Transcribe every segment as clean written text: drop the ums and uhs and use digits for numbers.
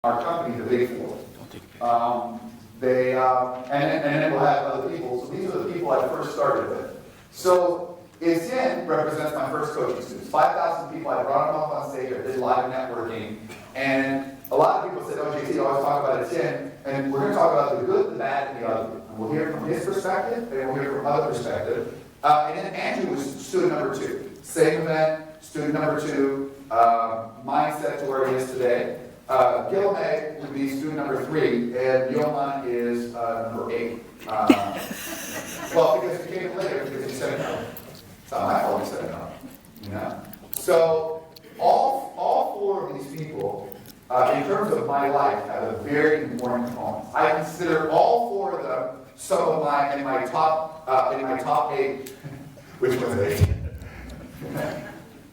our company, the Big Four. And then we'll have other people. So these are the people I first started with. So Etienne represents my first coaching students. 5,000 people. I brought them up on stage. I did live networking. And a lot of people said, oh, JT, you always talk about Etienne. And we're going to talk about the good, the bad, and the ugly. And we'll hear from his perspective, and we'll hear from other perspective. And then Andrew was student number 2. Same event, student number 2, mindset to where he is today. Gilme would be student number 3, and Johan is number 8. Well, because he came in later, because he said no. It's not my fault he said no. You know? So, all 4 of these people, in terms of my life, have a very important component. I consider all 4 of them some of my top 8, which was 8.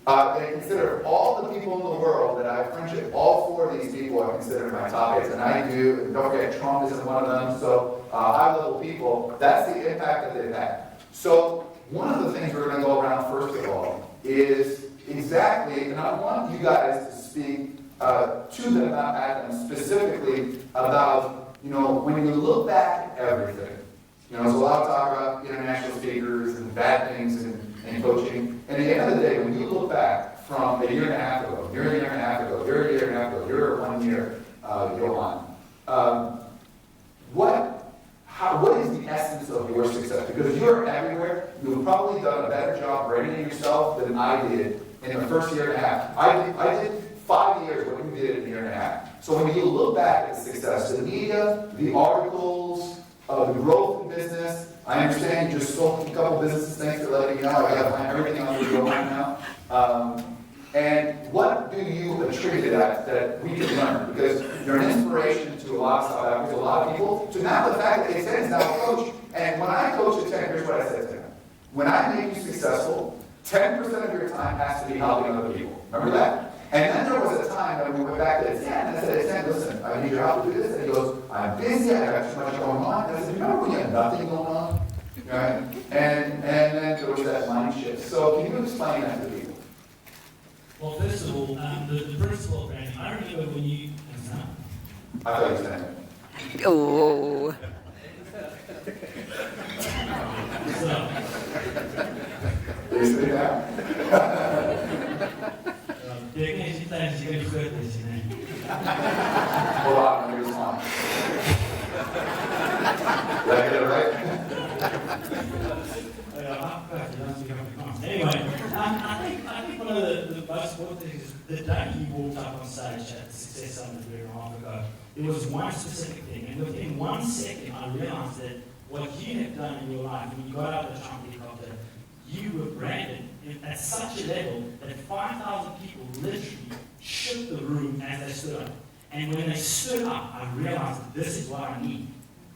They consider all the people in the world that I have friendship. All 4 of these people I consider my top 8, and I do. And don't forget, Trump isn't one of them. So high-level people. That's the impact that they've had. So one of the things we're going to go around first of all is exactly, and I want you guys to speak to them, not at them, specifically about, when you look back at everything. There's a lot of talk about international speakers and bad things and coaching. And at the end of the day, when you look back from a year and a half ago, you're a year and a half ago, you're a year and a half ago, you're 1 year, Johan, what is the essence of your success? Because you're everywhere. You've probably done a better job branding yourself than I did in the first year and a half. I did 5 years what you did in a year and a half. So when you look back at the success, the media, the articles, the growth in business, I understand you just sold a couple businesses. Thanks for letting me know. I got everything under your mind now. And what do you attribute to that we can learn? Because you're an inspiration to a lot of South Africans, a lot of people. To now the fact that Etienne is now a coach. And when I coach Etienne, here's what I said to him. When I make you successful, 10% of your time has to be helping other people. Remember that? And then there was a time when we went back to Etienne, and I said, Etienne, listen, I need your help to do this. And he goes, I'm busy, I got too much going on. And I said, remember when you had nothing going on? Right? And then there was that mind shift. So can you explain that to people? Well, first of all, the principle of branding, I remember when you... I thought you said it. Oh. You sit down? Hold on, let me respond. Did I get it right? Anyway, I think one of the most important things is the day you walked up on stage at the Success Summit a year and a half ago, it was one specific thing, and within 1 second I realized that what you had done in your life, when you got out of the Trump helicopter, you were branded at such a level that 5,000 people literally shook the room as they stood up. And when they stood up, I realized that this is what I need.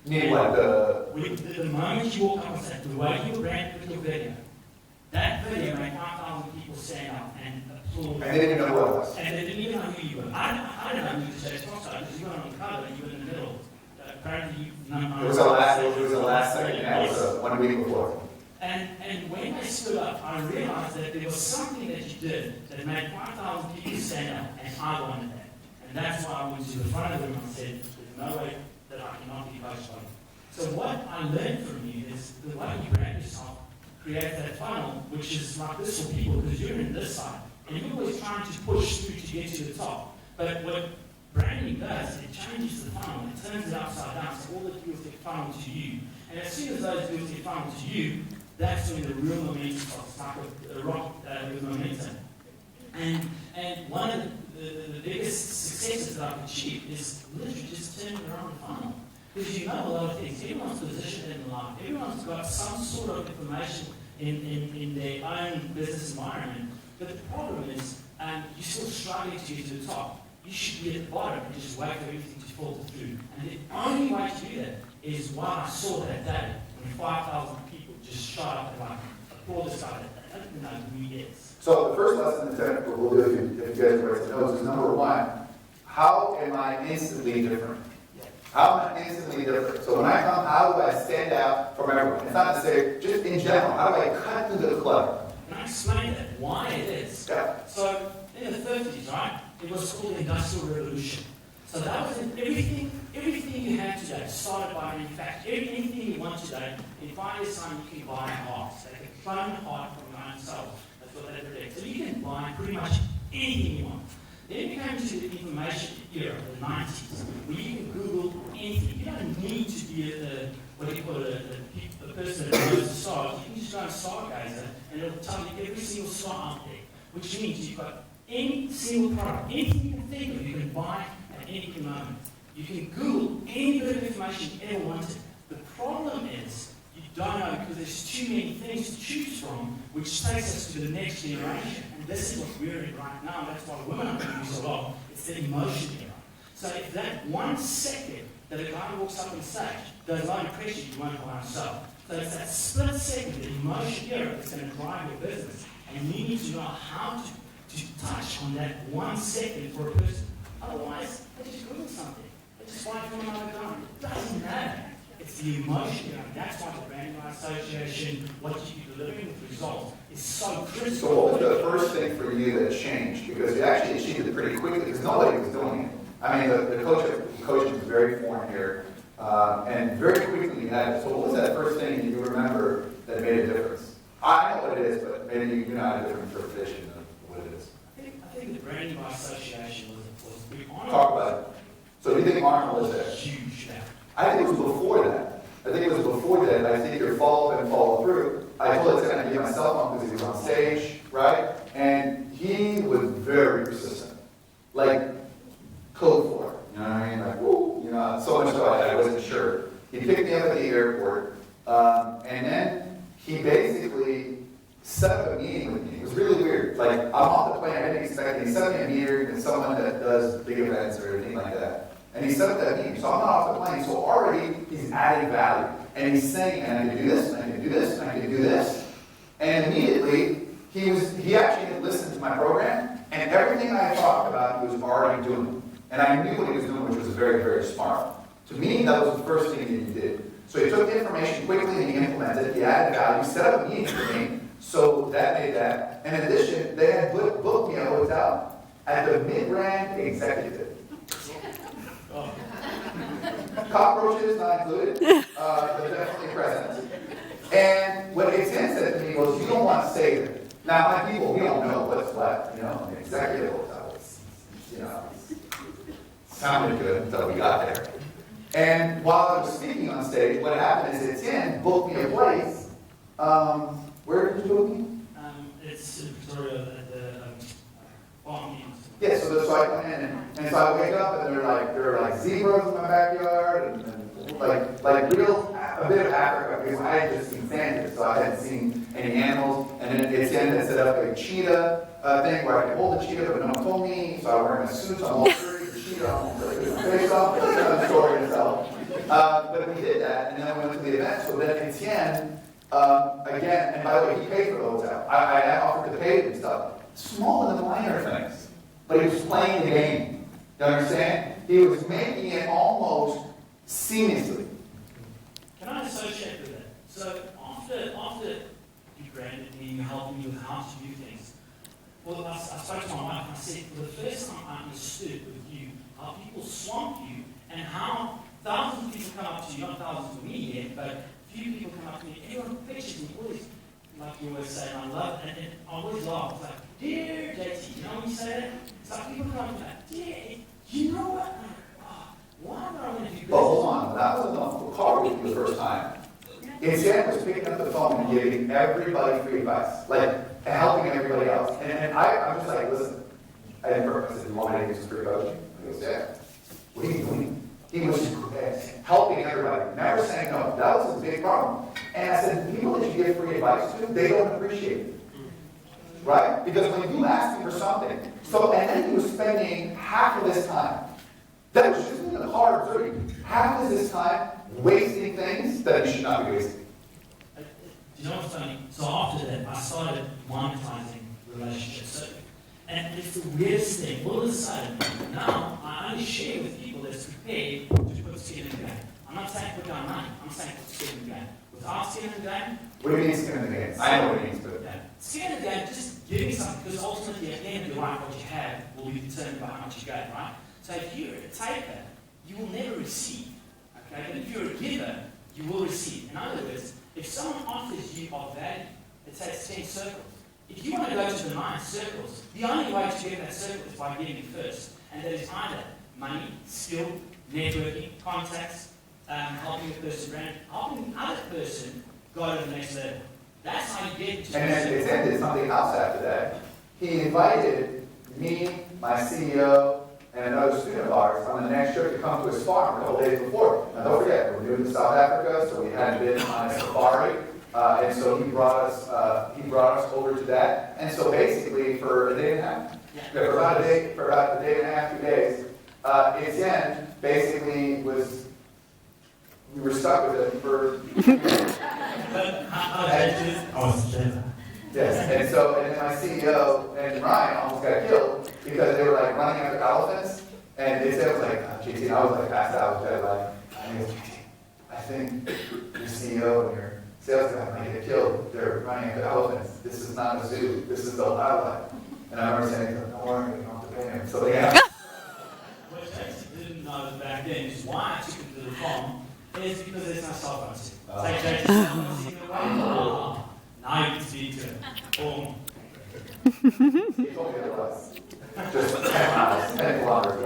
Need what? The moment you walk up on stage, the way you were branded with your video, that video made 5,000 people stand up and applaud. And they didn't even know what it was. And they didn't even know who you were. I don't know who JT Foxx was because you weren't on the cover and you were in the middle. Apparently, It was a last second episode, 1 week before. And when they stood up, I realized that there was something that you did that made 5,000 people stand up, and I wanted that. And that's why I went to the front of them and said, there's no way that I cannot be coached by you. So what I learned from you is the way you brand yourself creates that funnel, which is like this for people, because you're in this side, and you're always trying to push through to get to the top. But what branding does, it changes the funnel, it turns it upside down, so all the deals get funneled to you. And as soon as those deals get funneled to you, that's when the real momentum starts, like a rock with momentum. And one of the biggest successes that I've achieved is literally just turning around the funnel. Because you know a lot of things. Everyone's positioned in life. Everyone's got some sort of information in their own business environment. But the problem is, you're still struggling to get to the top. You should be at the bottom and just wait for everything to filter through. And the only way to do that is what I saw that day when 5,000 people just shot up and like, applaud this guy. I don't know who he is. So the first lesson that we'll do if you guys write the notes is number 1, how am I instantly different? How am I instantly different? So when I come, how do I stand out from everyone? It's not to say, just in general, how do I cut through the clutter? And I explain that, why it is. Yeah. So in the 50s, right, it was called the Industrial Revolution. So that was everything you have today, started by manufacturing. Anything you want today, in 5 years' time, you can buy a heart. They can clone a heart from your own cells. That's what they predict. So you can buy pretty much anything you want. Then we came to the information era, the 90s, where you can Google anything. You don't need to be a person that knows the stars. You can just go on Stargazer and it'll tell you every single star out there, which means you've got any single product, anything you can think of, you can buy at any given moment. You can Google any bit of information you ever wanted. The problem is you don't know because there's too many things to choose from, which takes us to the next generation. And this is what we're in right now. That's why women are going to use a lot. It's the emotion era. So if that 1 second that a guy walks up on stage does not impress you, you won't buy and sell. So it's that split second, the emotion era, that's going to drive your business. And you need to know how to touch on that 1 second for a person. Otherwise, they just Google something. They just buy from another guy. It doesn't matter. It's the emotion era. That's why the brand by association, what you're delivering with results, is so critical. So what was the first thing for you that changed? Because you actually achieved it pretty quickly because nobody was doing it. I mean, the coaching was very foreign here, and very quickly you had it. So what was that first thing that you remember that made a difference? I know what it is, but maybe you know a different interpretation of what it is. I think the branding by association was big. Talk about it. So do you think Arnold was there? Huge now. I think it was before that. I think it was before that. I think your follow-up and follow-through. I told this guy to give my cell phone because he was on stage, right? And he was very persistent. Like, code for it. You know what I mean? Like, woo, you know, so much so I wasn't sure. He picked me up at the airport, and then he basically set up a meeting with me. It was really weird. Like, I'm off the plane, I didn't expect it. He set me a meeting with someone that does big events or anything like that. And he set up that meeting. So I'm not off the plane. So already he's adding value. And he's saying, and I can do this, and I can do this, and I can do this. And immediately, he actually had listened to my program, and everything I talked about, he was already doing. And I knew what he was doing, which was very, very smart. To me, that was the first thing that he did. So he took the information quickly and he implemented it. He added value. He set up a meeting for me. So that made that. And in addition, they had booked me a hotel at the Mid-Rand Executive. Cockroaches not included, but definitely present. And what Etienne said to me was, you don't want to stay there. Now, my people, we don't know what's left, you know, in the executive hotels. You know, sounded good until we got there. And while I was speaking on stage, what happened is Etienne booked me a place. Where did you book me? It's in Victoria at the farm. Yeah, so I went in, and so I wake up, and there are like zebras in my backyard, and like real, a bit of Africa, because I had just seen sandals, so I hadn't seen any animals, and then Etienne had set up a cheetah thing where I could hold the cheetah, but no one told me, so I wear my suits, I'm all dirty, the cheetah, I'm all dirty, my face off, that's another story itself. But we did that, and then I went to the event, so then Etienne, again, and by the way, he paid for the hotel. I offered to pay and stuff. Small and minor things. But he was playing the game. You understand? He was making it almost seamlessly. Can I associate with that? So after you branded me, you helped me with how to do things, well, I spoke to my wife and I said, for the first time I understood with you how people swamp you and how thousands of people come up to you, not thousands of me yet, but few people come up to me, everyone pictures me, always, like you always say, and I love it, and I always laugh. It's like, dear JT, you know when you say that? It's like people come up to me like, dear, you know what? I'm like, oh, why am I going to do this? But hold on, that wasn't the call with you the first time. Etienne was picking up the phone and giving everybody free advice, like helping everybody else. And I'm just like, listen, I said, you want me to give some free coaching? He goes, yeah. What are you doing? He was helping everybody, never saying no. That was his big problem. And I said, people that you give free advice to, they don't appreciate it. Right? Because when you ask him for something, and then he was spending half of his time, that was just in the car observing, half of his time wasting things that he should not be wasting. Do you know what's funny? So after that, I started monetizing relationships. And it's the weirdest thing. All of a sudden, now I only share with people that's prepared to put skin in the game. I'm not saying put down money. I'm saying put skin in the game. Without skin in the game. What do you mean skin in the game? I know what it means, but skin in the game, just give me something, because ultimately at the end of your life, what you have will be determined by how much you get, right? So if you're a taker, you will never receive. Okay? But if you're a giver, you will receive. In other words, if someone offers you of value, let's say it's 10 circles, if you want to go to the 9 circles, the only way to get that circle is by giving first. And that is either money, skill, networking, contacts, helping the person brand, helping the other person go to the next level. That's how you get to And then it ended something else after that. He invited me, my CEO, and another student of ours on the next trip to come to his farm a couple days before. Now don't forget, we're new to South Africa, so we hadn't been on a safari. And so he brought us over to that. And so basically for a day and a half, for about a day and a half, 2 days, Etienne basically we were stuck with him for yes, and then my CEO and Ryan almost got killed because they were like running after elephants, and they said it was like, JT, I was like passed out with jet lag. And he goes, JT, I think your CEO and your sales guy might get killed. They're running after elephants. This is not a zoo. This is the wildlife. And I remember saying, don't worry, you don't have to pay him. So yeah. What JT didn't know back then is why I took him to the farm is because there's no cell phone signal. Say JT's cell phone signal away. Now you can speak to him. Boom. He told me it was. Just 10 miles, 10 kilometers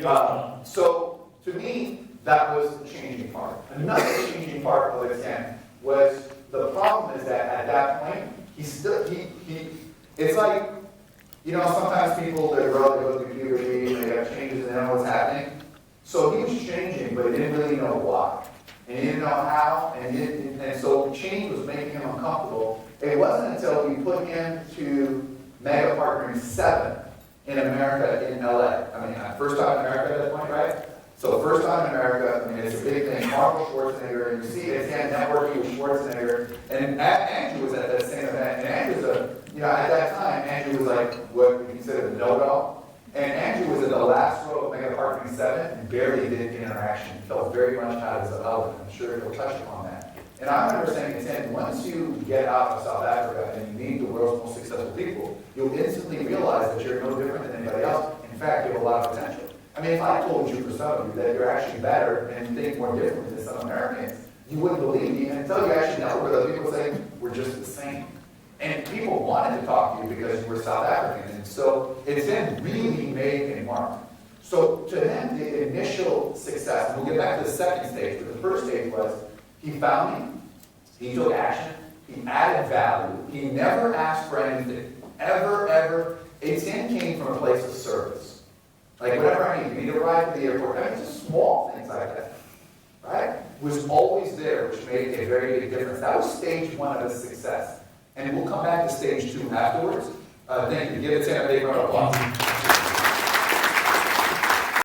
away. So, to me, that was the changing part. Another changing part of Etienne was the problem is that at that point, it's like, you know, sometimes people, they go through puberty, they have changes and they know what's happening. So he was changing, but he didn't really know why. And he didn't know how, and so change was making him uncomfortable. It wasn't until we put him to Mega Partnering 7 in America, in LA. I mean, first time in America at that point, right? So first time in America, I mean, it's a big thing. Marvel Schwarzenegger, and you see Etienne networking with Schwarzenegger, and Andrew was at that same event. And Andrew's at that time, Andrew was like what we consider the know-it-all. And Andrew was in the last row of Mega Partnering 7 and barely did interaction. He felt very much out of his element. I'm sure he'll touch upon that. And I remember saying to him, once you get out of South Africa and you meet the world's most successful people, you'll instantly realize that you're no different than anybody else. In fact, you have a lot of potential. I mean, if I told you for some of you that you're actually better and think more differently than some Americans, you wouldn't believe me until you actually know where those people say, we're just the same. And people wanted to talk to you because you were South African. And so it's then really made a mark. So to him, the initial success, and we'll get back to the second stage, but the first stage was he found me, he took action, he added value, he never asked for anything. Ever. Etienne came from a place of service. Like whatever I need, you need a ride to the airport. I mean, just small things like that. Right? Was always there, which made a very big difference. That was stage 1 of his success. And we'll come back to stage 2 afterwards. Thank you. Give Etienne a big round of applause.